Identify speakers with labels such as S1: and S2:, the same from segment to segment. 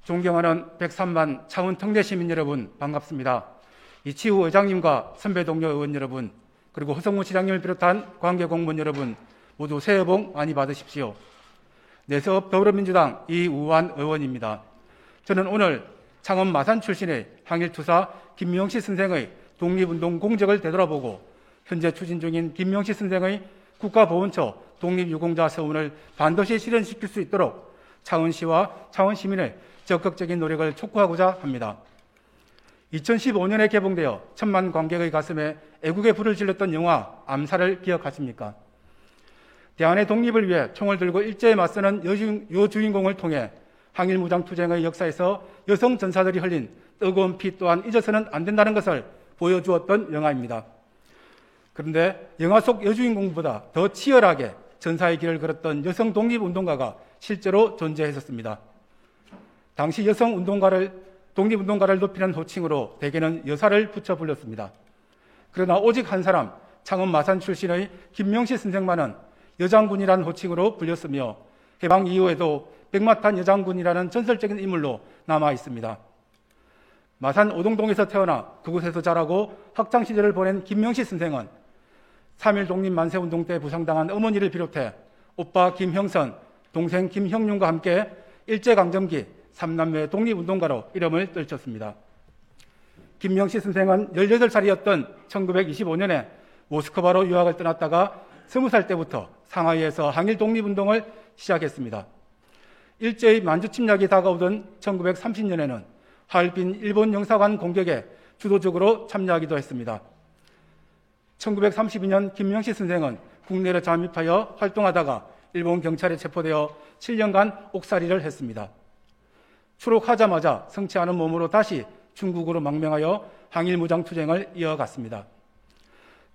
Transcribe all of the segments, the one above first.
S1: 존경하는 103만 창원 특례 시민 여러분, 반갑습니다. 이치우 의장님과 선배 동료 의원 여러분, 그리고 허성무 시장님을 비롯한 관계 공무원 여러분, 모두 새해 복 많이 받으십시오. 내서업 더불어민주당 이우환 의원입니다. 저는 오늘 창원 마산 출신의 항일투사 김명시 선생의 독립운동 공적을 되돌아보고 현재 추진 중인 김명시 선생의 국가보훈처 독립유공자 서훈을 반드시 실현시킬 수 있도록 창원시와 창원시민의 적극적인 노력을 촉구하고자 합니다. 2015년에 개봉되어 천만 관객의 가슴에 애국의 불을 질렀던 영화 암살을 기억하십니까? 대한의 독립을 위해 총을 들고 일제에 맞서는 여주인공을 통해 항일무장투쟁의 역사에서 여성 전사들이 흘린 뜨거운 피 또한 잊어서는 안 된다는 것을 보여주었던 영화입니다. 그런데 영화 속 여주인공보다 더 치열하게 전사의 길을 걸었던 여성 독립운동가가 실제로 존재했었습니다. 당시 여성 독립운동가를 높이는 호칭으로 대개는 여사를 붙여 불렸습니다. 그러나 오직 한 사람, 창원 마산 출신의 김명시 선생만은 여장군이라는 호칭으로 불렸으며 해방 이후에도 백마탄 여장군이라는 전설적인 인물로 남아 있습니다. 마산 오동동에서 태어나 그곳에서 자라고 학창시절을 보낸 김명시 선생은 3.1 독립만세운동 때 부상당한 어머니를 비롯해 오빠 김형선, 동생 김형윤과 함께 일제강점기 3남매 독립운동가로 이름을 떨쳤습니다. 김명시 선생은 18살이었던 1925년에 모스크바로 유학을 떠났다가 20살 때부터 상하이에서 항일 독립운동을 시작했습니다. 일제의 만주 침략이 다가오던 1930년에는 하얼빈 일본 영사관 공격에 주도적으로 참여하기도 했습니다. 1932년 김명시 선생은 국내로 잠입하여 활동하다가 일본 경찰에 체포되어 7년간 옥살이를 했습니다. 추록하자마자 성치 않은 몸으로 다시 중국으로 망명하여 항일무장투쟁을 이어갔습니다.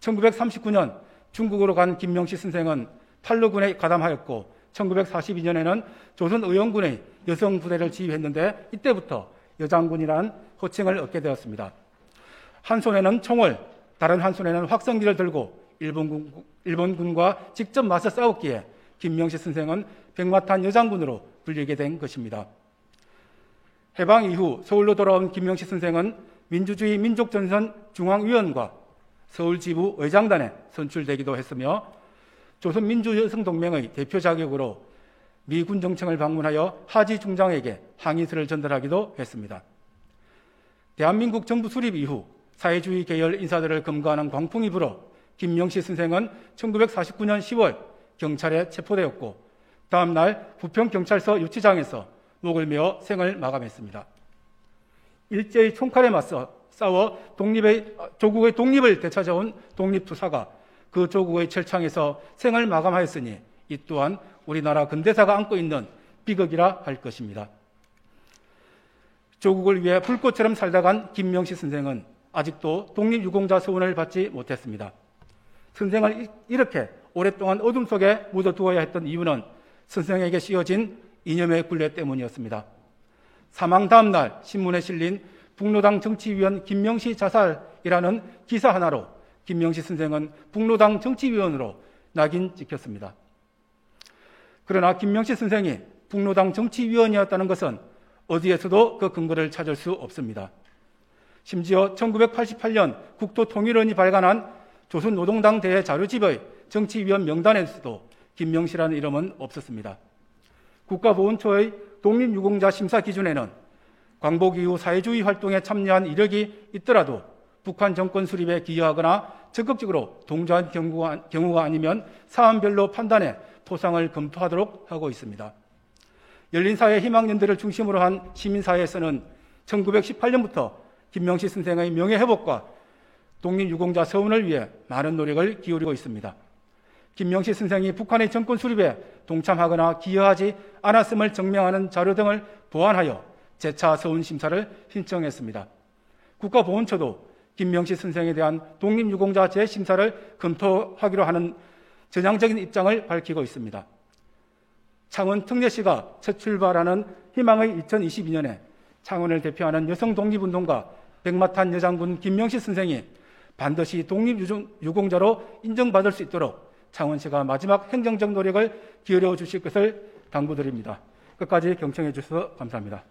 S1: 1939년 중국으로 간 김명시 선생은 팔로군에 가담하였고 1942년에는 조선의용군의 여성부대를 지휘했는데 이때부터 여장군이라는 호칭을 얻게 되었습니다. 한 손에는 총을, 다른 한 손에는 확성기를 들고 일본군과 직접 맞서 싸웠기에 김명시 선생은 백마탄 여장군으로 불리게 된 것입니다. 해방 이후 서울로 돌아온 김명시 선생은 민주주의 민족전선 중앙위원과 서울지부 의장단에 선출되기도 했으며 조선민주여성동맹의 대표 자격으로 미 군정청을 방문하여 하지 중장에게 항의서를 전달하기도 했습니다. 대한민국 정부 수립 이후 사회주의 계열 인사들을 검거하는 광풍이 불어 김명시 선생은 1949년 10월 경찰에 체포되었고 다음 날 부평경찰서 유치장에서 목을 메어 생을 마감했습니다. 일제의 총칼에 맞서 싸워 조국의 독립을 되찾아온 독립투사가 그 조국의 철창에서 생을 마감하였으니 이 또한 우리나라 근대사가 안고 있는 비극이라 할 것입니다. 조국을 위해 불꽃처럼 살다 간 김명시 선생은 아직도 독립유공자 서훈을 받지 못했습니다. 선생을 이렇게 오랫동안 어둠 속에 묻어두어야 했던 이유는 선생에게 씌워진 이념의 굴레 때문이었습니다. 사망 다음 날 신문에 실린 북로당 정치위원 김명시 자살이라는 기사 하나로 김명시 선생은 북로당 정치위원으로 낙인 찍혔습니다. 그러나 김명시 선생이 북로당 정치위원이었다는 것은 어디에서도 그 근거를 찾을 수 없습니다. 심지어 1988년 국토통일원이 발간한 조선노동당 대회 자료집의 정치위원 명단에서도 김명시라는 이름은 없었습니다. 국가보훈처의 독립유공자 심사 기준에는 광복 이후 사회주의 활동에 참여한 이력이 있더라도 북한 정권 수립에 기여하거나 적극적으로 동조한 경우가 아니면 사안별로 판단해 포상을 검토하도록 하고 있습니다. 열린사회 희망연대를 중심으로 한 시민사회에서는 1918년부터 김명시 선생의 명예회복과 독립유공자 서훈을 위해 많은 노력을 기울이고 있습니다. 김명시 선생이 북한의 정권 수립에 동참하거나 기여하지 않았음을 증명하는 자료 등을 보완하여 재차 서훈 심사를 신청했습니다. 국가보훈처도 김명시 선생에 대한 독립유공자 재심사를 검토하기로 하는 전향적인 입장을 밝히고 있습니다. 창원 특례시가 첫 출발하는 희망의 2022년에 창원을 대표하는 여성 독립운동가 백마탄 여장군 김명시 선생이 반드시 독립유공자로 인정받을 수 있도록 창원시가 마지막 행정적 노력을 기울여 주실 것을 당부드립니다. 끝까지 경청해 주셔서 감사합니다.